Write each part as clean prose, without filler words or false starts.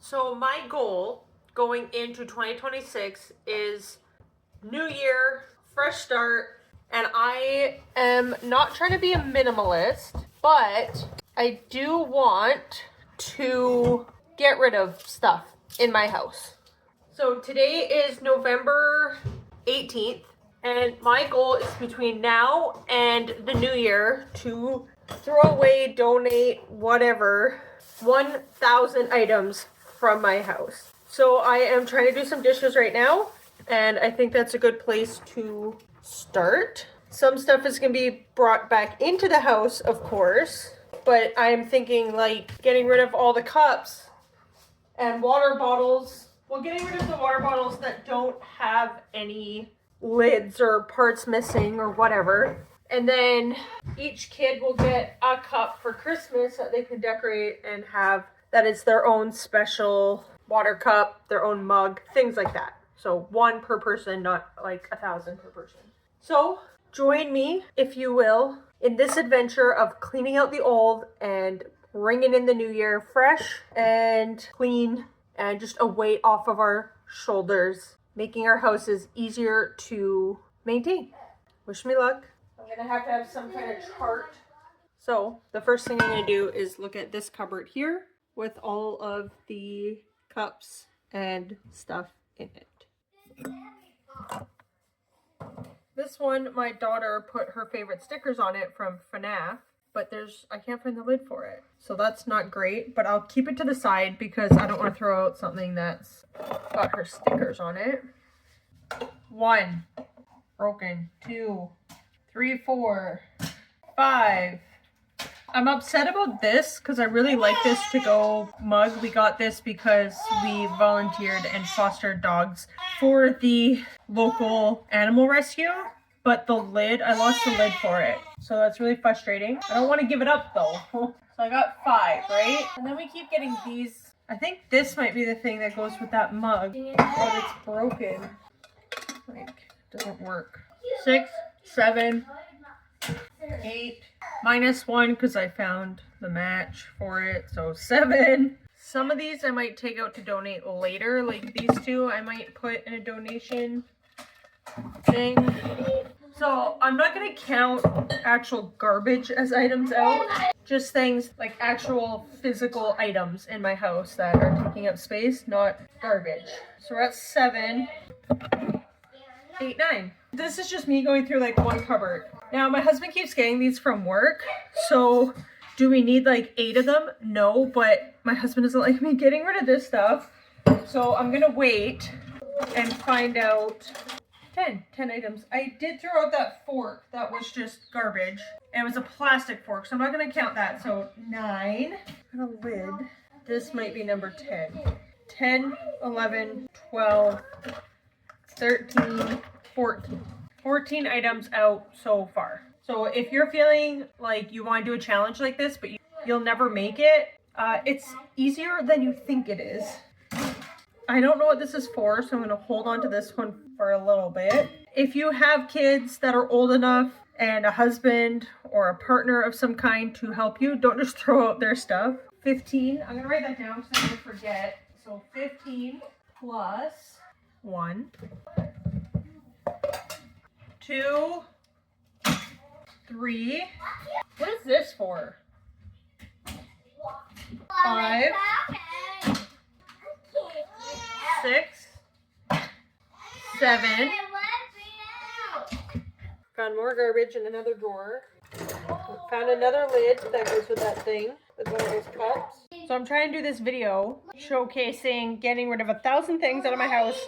So my goal going into 2026 is new year, fresh start, and I am not trying to be a minimalist, but I do want to get rid of stuff in my house. So today is November 18th, and my goal is between now and the new year to throw away, donate, whatever, 1,000 items from my house. So I am trying to do some dishes right now, and I think that's a good place to start. Some stuff is going to be brought back into the house, of course, but I'm thinking like getting rid of all the cups and water bottles. Well, getting rid of the water bottles that don't have any lids or parts missing or whatever. And then each kid will get a cup for Christmas that they can decorate and have that is their own special water cup, their own mug, things like that. So one per person, not like 1,000 per person. So join me, if you will, in this adventure of cleaning out the old and bringing in the new year fresh and clean and just a weight off of our shoulders, making our houses easier to maintain. Wish me luck. I'm gonna have some kind of chart. So the first thing I'm gonna do is look at this cupboard here with all of the cups and stuff in it. This one, my daughter put her favorite stickers on it from FNAF, but I can't find the lid for it. So that's not great, but I'll keep it to the side because I don't want to throw out something that's got her stickers on it. 1, broken. 2, 3, 4, 5. I'm upset about this because I really like this to-go mug. We got this because we volunteered and fostered dogs for the local animal rescue, but the lid, I lost the lid for it. So that's really frustrating. I don't want to give it up though. So I got 5, right? And then we keep getting these. I think this might be the thing that goes with that mug, but it's broken. Like, doesn't work. 6, 7, 8. -1 because I found the match for it, so 7. Some of these I might take out to donate later, like these two I might put in a donation thing. So I'm not going to count actual garbage as items out, just things like actual physical items in my house that are taking up space, not garbage. So we're at 7, 8, 9. This is just me going through like one cupboard. Now my husband keeps getting these from work, so do we need like 8 of them? No, but my husband doesn't like me getting rid of this stuff, so I'm gonna wait and find out. 10 items. I did throw out that fork that was just garbage. It was a plastic fork, so I'm not gonna count that. So 9, and a lid. This might be number 10. 10, 11, 12, 13, 14. 14 items out so far. So if you're feeling like you want to do a challenge like this, but you'll never make it, it's easier than you think it is. I don't know what this is for, so I'm going to hold on to this one for a little bit. If you have kids that are old enough and a husband or a partner of some kind to help you, don't just throw out their stuff. 15, I'm going to write that down because I'm going to forget. So 15 plus 1. 2, 3. What is this for? 5, 6, 7. Found more garbage in another drawer. Found another lid that goes with that thing, with one of those cups. So I'm trying to do this video showcasing getting rid of 1,000 things out of my house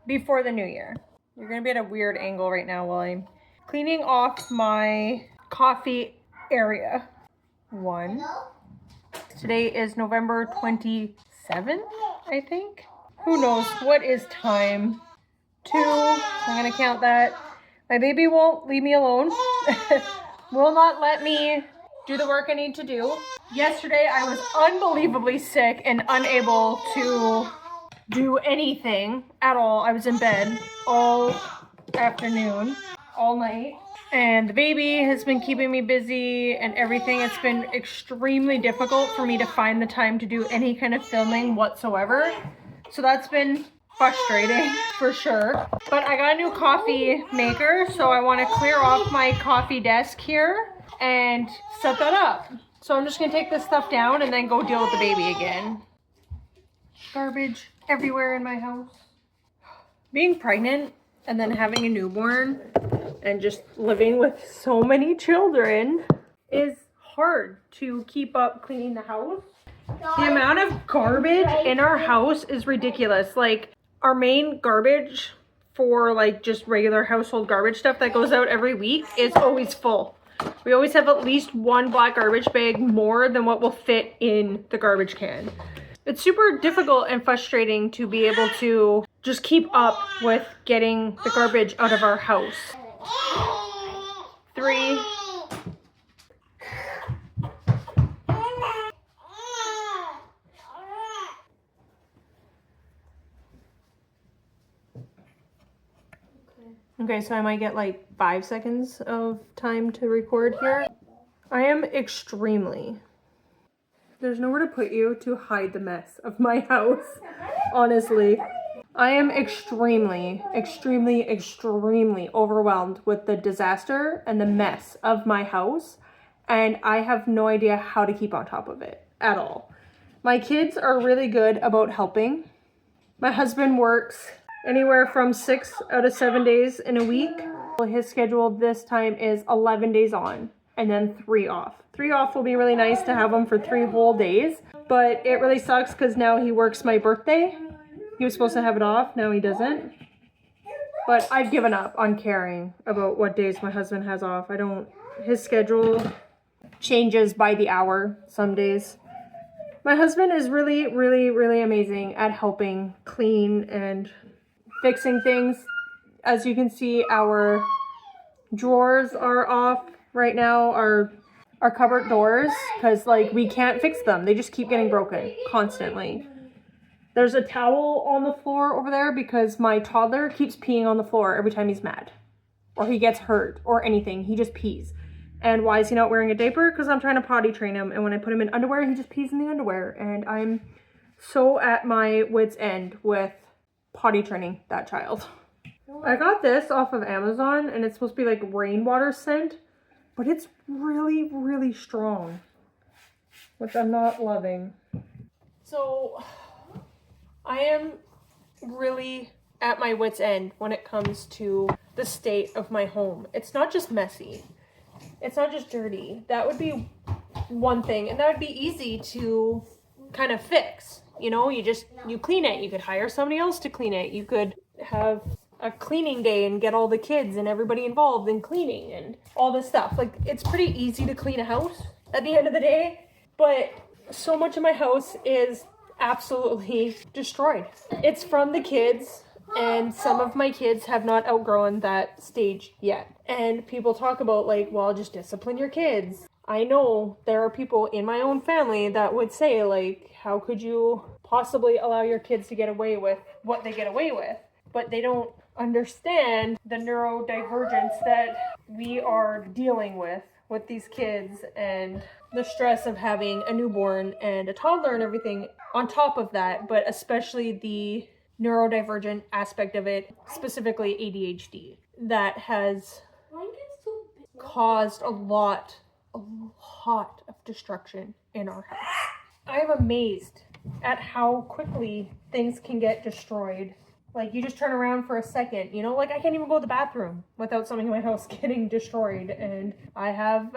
before the new year. You're going to be at a weird angle right now while I'm cleaning off my coffee area. 1. Today is November 27th, I think. Who knows? What is time? 2. I'm going to count that. My baby won't leave me alone. Will not let me do the work I need to do. Yesterday, I was unbelievably sick and unable to do anything at all. I was in bed all afternoon, all night. And the baby has been keeping me busy and everything. It's been extremely difficult for me to find the time to do any kind of filming whatsoever. So that's been frustrating for sure. But I got a new coffee maker, so I want to clear off my coffee desk here and set that up. So I'm just gonna take this stuff down and then go deal with the baby again. Garbage everywhere in my house. Being pregnant and then having a newborn and just living with so many children is hard to keep up cleaning the house. The amount of garbage in our house is ridiculous. Like, our main garbage for like just regular household garbage stuff that goes out every week is always full. We always have at least one black garbage bag more than what will fit in the garbage can. It's super difficult and frustrating to be able to just keep up with getting the garbage out of our house. 3. Okay, so I might get like 5 seconds of time to record here. I am extremely... There's nowhere to put you to hide the mess of my house, honestly. I am extremely overwhelmed with the disaster and the mess of my house, and I have no idea how to keep on top of it at all. My kids are really good about helping. My husband works anywhere from 6 out of 7 days in a week. His schedule this time is 11 days on and then 3 off. 3 off will be really nice to have him for 3 whole days, but it really sucks because now he works my birthday. He was supposed to have it off, now he doesn't. But I've given up on caring about what days my husband has off. His schedule changes by the hour some days. My husband is really amazing at helping clean and fixing things. As you can see, our drawers are off right now, our cupboard doors, because like we can't fix them. They just keep getting broken constantly. There's a towel on the floor over there because my toddler keeps peeing on the floor every time he's mad or he gets hurt or anything. He just pees. And why is he not wearing a diaper? Because I'm trying to potty train him, and when I put him in underwear, he just pees in the underwear, and I'm so at my wit's end with potty training that child. I got this off of Amazon, and it's supposed to be like rainwater scent, but it's really strong, which I'm not loving. So I am really at my wit's end when it comes to the state of my home. It's not just messy. It's not just dirty. That would be one thing, and that would be easy to kind of fix. You know, you clean it. You could hire somebody else to clean it. You could have a cleaning day and get all the kids and everybody involved in cleaning and all this stuff. Like, it's pretty easy to clean a house at the end of the day, but so much of my house is absolutely destroyed. It's from the kids, and some of my kids have not outgrown that stage yet. And people talk about like, well, just discipline your kids. I know there are people in my own family that would say like, how could you possibly allow your kids to get away with what they get away with? But they don't understand the neurodivergence that we are dealing with these kids and the stress of having a newborn and a toddler and everything on top of that, but especially the neurodivergent aspect of it, specifically ADHD, that has caused a lot of destruction in our house. I am amazed at how quickly things can get destroyed. Like, you just turn around for a second, you know, like I can't even go to the bathroom without something in my house getting destroyed. And I have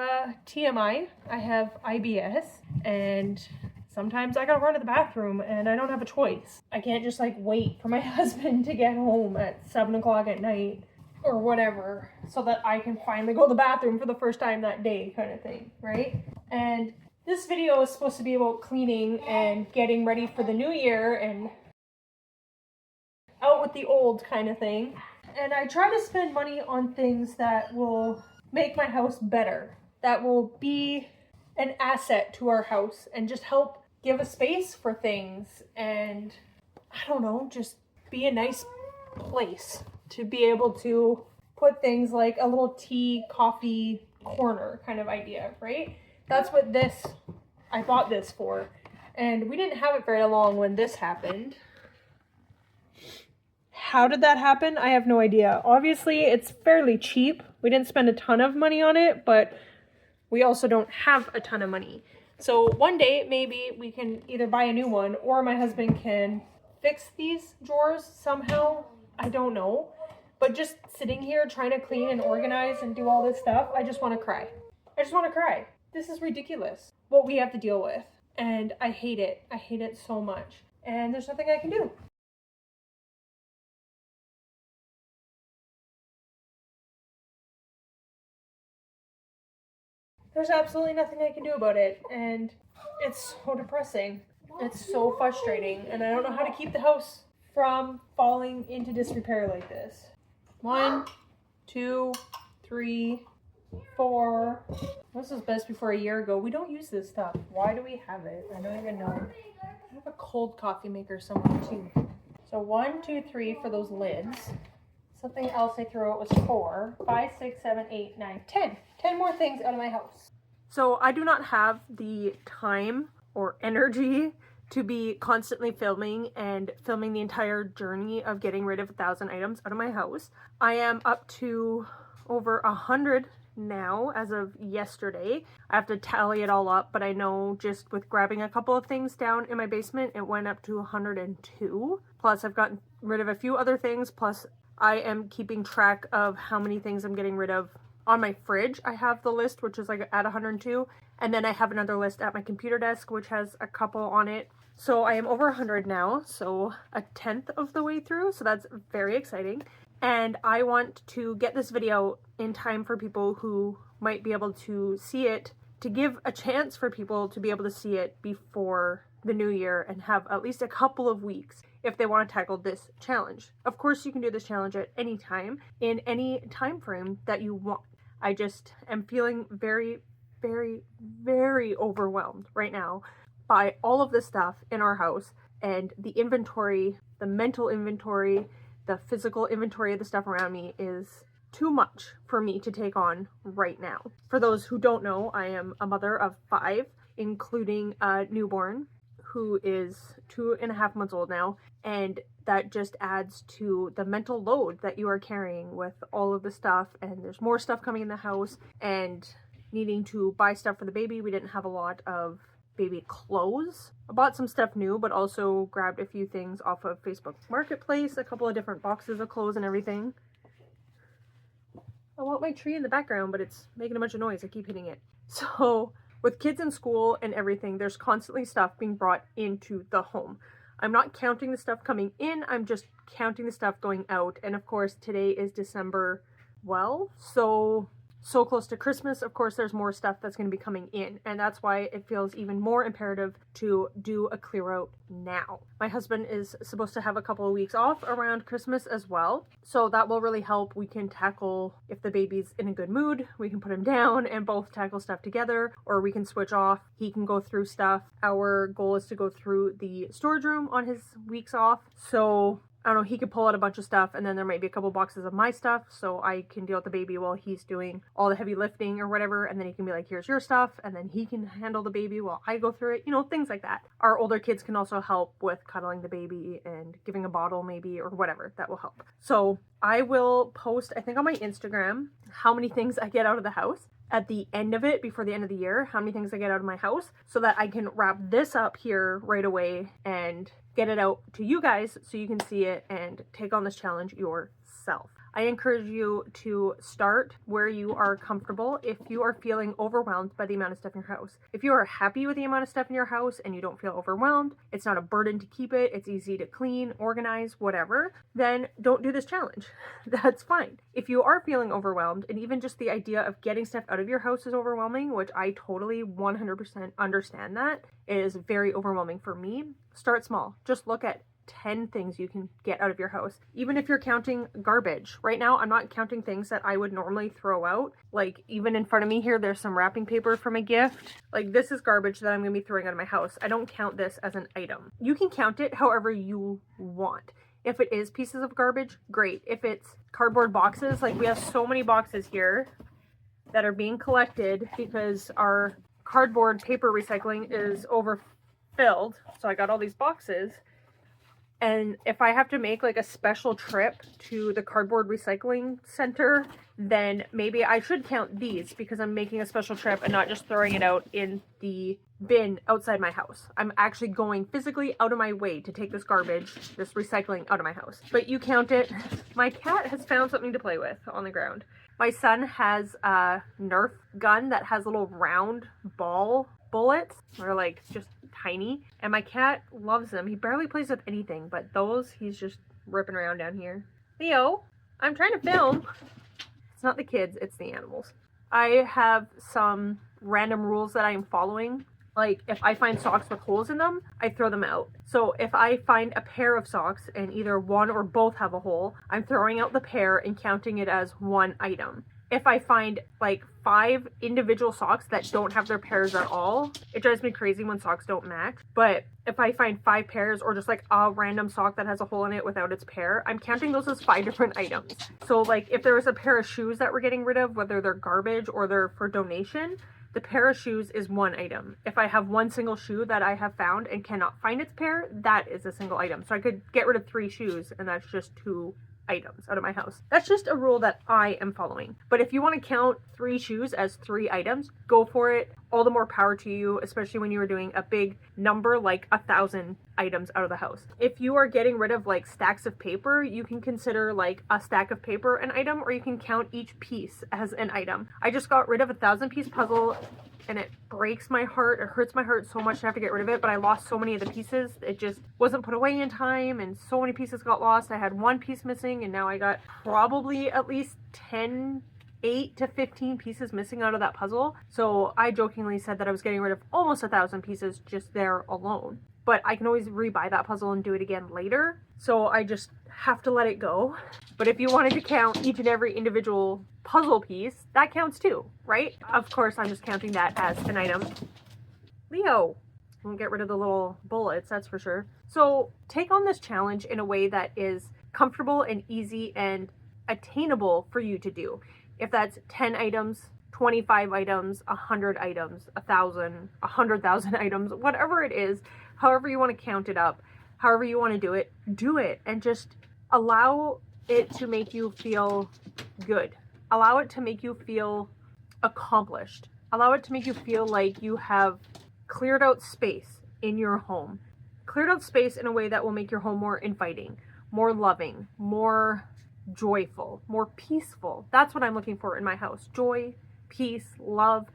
TMI, I have IBS, and sometimes I gotta run to the bathroom and I don't have a choice. I can't just like wait for my husband to get home at 7 o'clock at night or whatever so that I can finally go to the bathroom for the first time that day, kind of thing, right? And this video is supposed to be about cleaning and getting ready for the new year and out with the old kind of thing. And I try to spend money on things that will make my house better, that will be an asset to our house and just help give a space for things and, I don't know, just be a nice place to be able to put things like a little tea, coffee corner kind of idea, right? That's what I bought this for. And we didn't have it very long when this happened. How did that happen? I have no idea. Obviously, it's fairly cheap. We didn't spend a ton of money on it, but we also don't have a ton of money. So one day, maybe we can either buy a new one or my husband can fix these drawers somehow. I don't know. But just sitting here trying to clean and organize and do all this stuff, I just want to cry. I just want to cry. This is ridiculous what we have to deal with. And I hate it. I hate it so much. And there's nothing I can do. There's absolutely nothing I can do about it. And it's so depressing. It's so frustrating. And I don't know how to keep the house from falling into disrepair like this. 1, 2, 3, 4. This was best before a year ago. We don't use this stuff. Why do we have it? I don't even know. I have a cold coffee maker somewhere too. So 1, 2, 3 for those lids. Something else I threw out was 4, 5, 6, 7, 8, 9, 10. 10 more things out of my house. So I do not have the time or energy to be constantly filming the entire journey of getting rid of 1,000 items out of my house. I am up to over 100 now as of yesterday. I have to tally it all up, but I know just with grabbing a couple of things down in my basement, it went up to 102. Plus I've gotten rid of a few other things, plus I am keeping track of how many things I'm getting rid of. On my fridge, I have the list, which is like at 102. And then I have another list at my computer desk, which has a couple on it. So I am over 100 now, so a 10th of the way through. So that's very exciting. And I want to get this video in time for people who might be able to see it, to give a chance for people to be able to see it before the new year and have at least a couple of weeks if they want to tackle this challenge. Of course, you can do this challenge at any time, in any time frame that you want. I just am feeling very, very, very overwhelmed right now by all of this stuff in our house, and the inventory, the mental inventory, the physical inventory of the stuff around me is too much for me to take on right now. For those who don't know, I am a mother of 5, including a newborn who is 2.5 months old now, and that just adds to the mental load that you are carrying with all of the stuff, and there's more stuff coming in the house, and needing to buy stuff for the baby. We didn't have a lot of baby clothes. I bought some stuff new, but also grabbed a few things off of Facebook Marketplace, a couple of different boxes of clothes and everything. I want my tree in the background, but it's making a bunch of noise. I keep hitting it. So with kids in school and everything, there's constantly stuff being brought into the home. I'm not counting the stuff coming in, I'm just counting the stuff going out. And of course, today is December 12th, so close to Christmas. Of course, there's more stuff that's going to be coming in, and that's why it feels even more imperative to do a clear out now. My husband is supposed to have a couple of weeks off around Christmas as well, so that will really help. We can tackle, if the baby's in a good mood, we can put him down and both tackle stuff together, or we can switch off. He can go through stuff. Our goal is to go through the storage room on his weeks off, so I don't know, he could pull out a bunch of stuff, and then there might be a couple boxes of my stuff, so I can deal with the baby while he's doing all the heavy lifting or whatever, and then he can be like, here's your stuff, and then he can handle the baby while I go through it, you know, things like that. Our older kids can also help with cuddling the baby and giving a bottle maybe, or whatever, that will help. So I will post, I think on my Instagram, how many things I get out of the house at the end of it, before the end of the year, how many things I get out of my house, so that I can wrap this up here right away and get it out to you guys so you can see it and take on this challenge yourself. I encourage you to start where you are comfortable if you are feeling overwhelmed by the amount of stuff in your house. If you are happy with the amount of stuff in your house and you don't feel overwhelmed, it's not a burden to keep it, it's easy to clean, organize, whatever, then don't do this challenge. That's fine. If you are feeling overwhelmed, and even just the idea of getting stuff out of your house is overwhelming, which I totally 100% understand that, it is very overwhelming for me, start small. Just look at 10 things you can get out of your house. Even if you're counting garbage. Right now, I'm not counting things that I would normally throw out. Like, even in front of me here, there's some wrapping paper from a gift. Like, this is garbage that I'm going to be throwing out of my house. I don't count this as an item. You can count it however you want. If it is pieces of garbage, great. If it's cardboard boxes, like we have so many boxes here that are being collected because our cardboard paper recycling is overfilled. So I got all these boxes. And if I have to make like a special trip to the cardboard recycling center, then maybe I should count these because I'm making a special trip and not just throwing it out in the bin outside my house. I'm actually going physically out of my way to take this garbage, this recycling out of my house. But you count it. My cat has found something to play with on the ground. My son has a Nerf gun that has little round ball bullets. They're like just tiny. And my cat loves them. He barely plays with anything, but those he's just ripping around down here. Leo, I'm trying to film. It's not the kids, it's the animals. I have some random rules that I am following. Like, if I find socks with holes in them, I throw them out. So if I find a pair of socks and either one or both have a hole, I'm throwing out the pair and counting it as one item. If I find like 5 individual socks that don't have their pairs at all, it drives me crazy when socks don't match. But if I find 5 pairs or just like a random sock that has a hole in it without its pair, I'm counting those as 5 different items. So like if there was a pair of shoes that we're getting rid of, whether they're garbage or they're for donation, the pair of shoes is one item. If I have one single shoe that I have found and cannot find its pair, that is a single item. So I could get rid of 3 shoes and that's just 2 items out of my house. That's just a rule that I am following. But if you want to count 3 shoes as 3 items, go for it. All the more power to you, especially when you are doing a big number like 1,000 items out of the house. If you are getting rid of like stacks of paper, you can consider like a stack of paper an item, or you can count each piece as an item. I just got rid of a 1,000-piece puzzle and it breaks my heart. It hurts my heart so much to have to get rid of it, but I lost so many of the pieces. It just wasn't put away in time and so many pieces got lost. I had 1 piece missing and now I got probably at least 8 to 15 pieces missing out of that puzzle. So I jokingly said that I was getting rid of almost 1,000 pieces just there alone. But I can always rebuy that puzzle and do it again later. So I just have to let it go. But if you wanted to count each and every individual puzzle piece, that counts too, right? Of course, I'm just counting that as an item. Leo, won't get rid of the little bullets, that's for sure. So take on this challenge in a way that is comfortable and easy and attainable for you to do. If that's 10 items, 25 items, 100 items, 1,000, 100,000 items, whatever it is, however you want to count it up, however you want to do it, and just allow it to make you feel good. Allow it to make you feel accomplished. Allow it to make you feel like you have cleared out space in your home. Cleared out space in a way that will make your home more inviting, more loving, more joyful, more peaceful. That's what I'm looking for in my house. Joy, peace, love.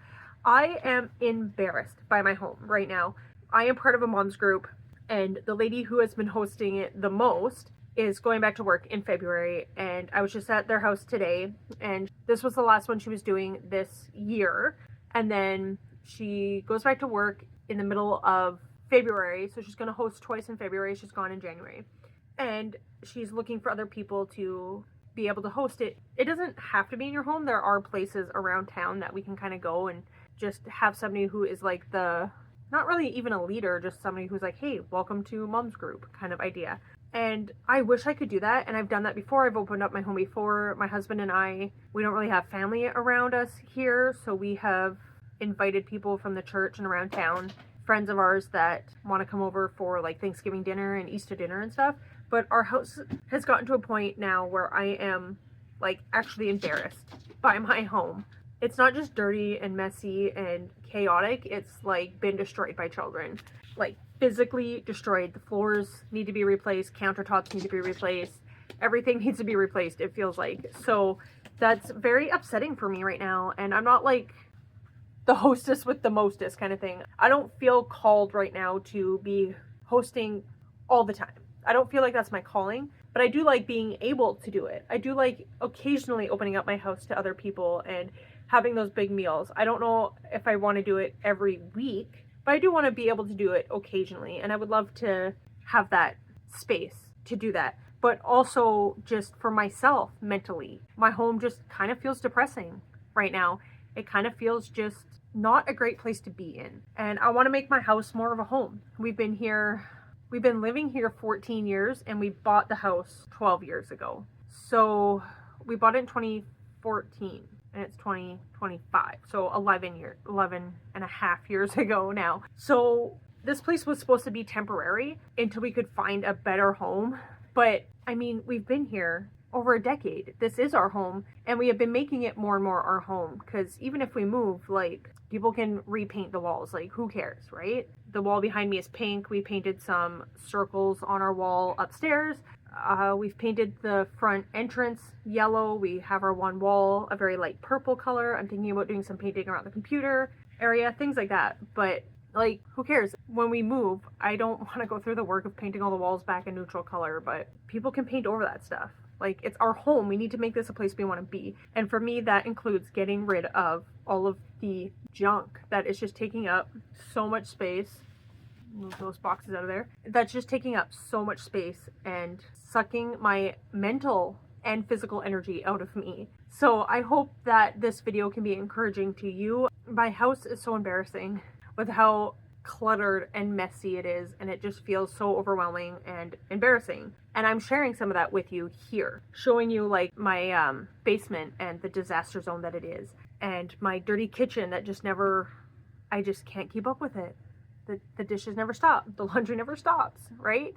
I am embarrassed by my home right now. I am part of a mom's group, and the lady who has been hosting it the most is going back to work in February, and I was just at their house today, and this was the last one she was doing this year, and then she goes back to work in the middle of February, so she's going to host twice in February. She's gone in January. And she's looking for other people to be able to host it. It doesn't have to be in your home. There are places around town that we can kind of go and just have somebody who is like the, not really even a leader, just somebody who's like, hey, welcome to mom's group kind of idea. And I wish I could do that. And I've done that before. I've opened up my home before. My husband and I, we don't really have family around us here. So we have invited people from the church and around town, friends of ours that want to come over for like Thanksgiving dinner and Easter dinner and stuff. But our house has gotten to a point now where I am like actually embarrassed by my home. It's not just dirty and messy and chaotic. It's like been destroyed by children, like physically destroyed. The floors need to be replaced. Countertops need to be replaced. Everything needs to be replaced, it feels like. So that's very upsetting for me right now. And I'm not like the hostess with the mostest kind of thing. I don't feel called right now to be hosting all the time. I don't feel like that's my calling, but I do like being able to do it. I do like occasionally opening up my house to other people and having those big meals. I don't know if I want to do it every week, but I do want to be able to do it occasionally. And I would love to have that space to do that. But also just for myself mentally, my home just kind of feels depressing right now. It kind of feels just not a great place to be in. And I want to make my house more of a home. We've been here we've been living here 14 years and we bought the house 12 years ago. So we bought it in 2014 and it's 2025. So 11 and a half years ago now. So this place was supposed to be temporary until we could find a better home. But I mean, we've been here over a decade. This is our home, and we have been making it more and more our home, because even if we move, like, people can repaint the walls, like, who cares, right? The wall behind me is pink. We painted some circles on our wall upstairs. We've painted the front entrance yellow. We have our one wall a very light purple color. I'm thinking about doing some painting around the computer area, things like that. But like, who cares? When we move, I don't want to go through the work of painting all the walls back a neutral color, but people can paint over that stuff. Like, it's our home. We need to make this a place we want to be. And for me, that includes getting rid of all of the junk that is just taking up so much space. Move those boxes out of there. That's just taking up so much space and sucking my mental and physical energy out of me. So I hope that this video can be encouraging to you. My house is so embarrassing with how cluttered and messy it is, and it just feels so overwhelming and embarrassing. And I'm sharing some of that with you here, showing you like my basement and the disaster zone that it is, and my dirty kitchen that I just can't keep up with it. The dishes never stop, the laundry never stops, right?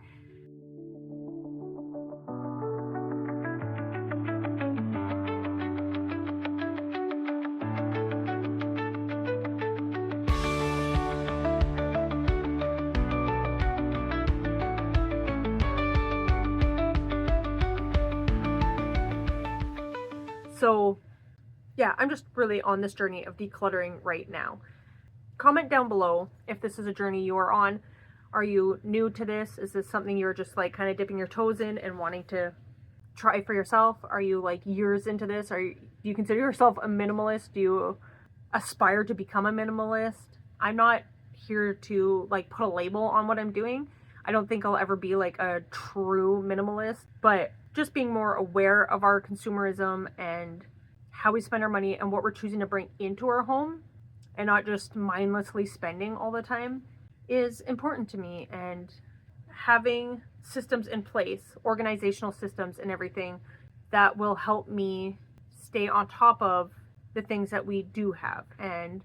So yeah, I'm just really on this journey of decluttering right now. Comment down below if this is a journey you are on. Are you new to this? Is this something you're just like kind of dipping your toes in and wanting to try for yourself? Are you like years into this? Do you consider yourself a minimalist? Do you aspire to become a minimalist? I'm not here to like put a label on what I'm doing. I don't think I'll ever be like a true minimalist, but just being more aware of our consumerism and how we spend our money and what we're choosing to bring into our home and not just mindlessly spending all the time is important to me. And having systems in place, organizational systems and everything that will help me stay on top of the things that we do have, and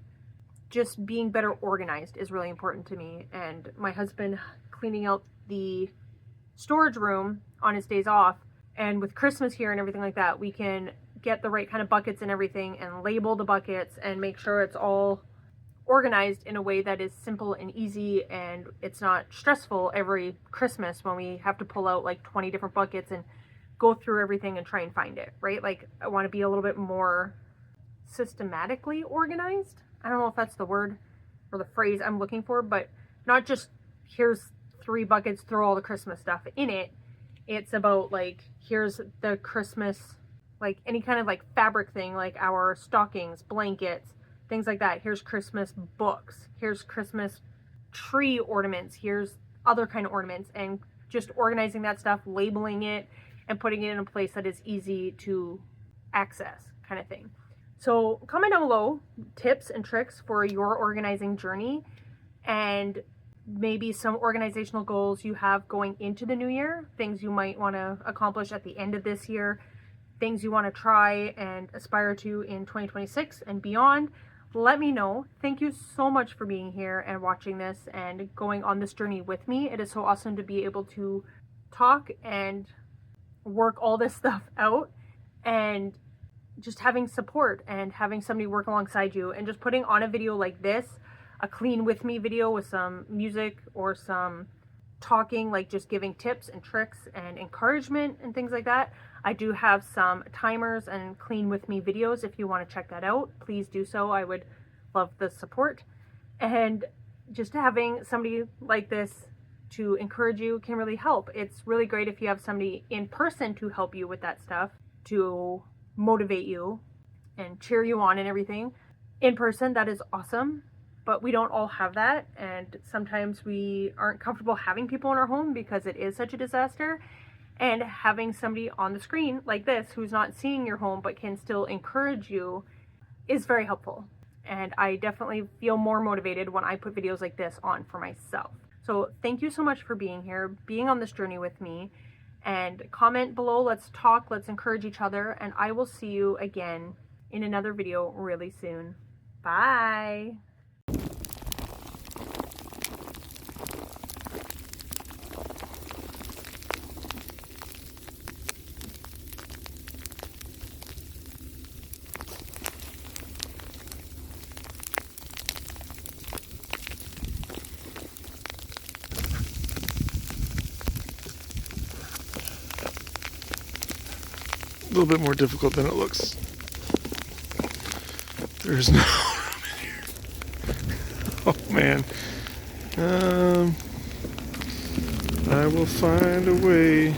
just being better organized is really important to me. And my husband cleaning out the storage room on his days off, and with Christmas here and everything like that, we can get the right kind of buckets and everything and label the buckets and make sure it's all organized in a way that is simple and easy, and it's not stressful every Christmas when we have to pull out like 20 different buckets and go through everything and try and find it, right? Like, I want to be a little bit more systematically organized. I don't know if that's the word or the phrase I'm looking for, but not just here's 3 buckets, throw all the Christmas stuff in it. It's about like, here's the Christmas, like any kind of like fabric thing, like our stockings, blankets, things like that. Here's Christmas books. Here's Christmas tree ornaments. Here's other kind of ornaments, and just organizing that stuff, labeling it, and putting it in a place that is easy to access, kind of thing. So comment down below tips and tricks for your organizing journey, and maybe some organizational goals you have going into the new year, things you might want to accomplish at the end of this year, things you want to try and aspire to in 2026 and beyond. Let me know. Thank you so much for being here and watching this and going on this journey with me. It is so awesome to be able to talk and work all this stuff out, and just having support and having somebody work alongside you, and just putting on a video like this, a clean with me video with some music or some talking, like just giving tips and tricks and encouragement and things like that. I do have some timers and clean with me videos. If you want to check that out, please do so. I would love the support. And just having somebody like this to encourage you can really help. It's really great if you have somebody in person to help you with that stuff, to motivate you and cheer you on and everything. In person, that is awesome. But we don't all have that, and sometimes we aren't comfortable having people in our home because it is such a disaster. And having somebody on the screen like this who's not seeing your home but can still encourage you is very helpful. And I definitely feel more motivated when I put videos like this on for myself. So thank you so much for being here, being on this journey with me, and comment below. Let's talk, let's encourage each other, and I will see you again in another video really soon. Bye. A little bit more difficult than it looks. There's no room in here. Oh man. I will find a way.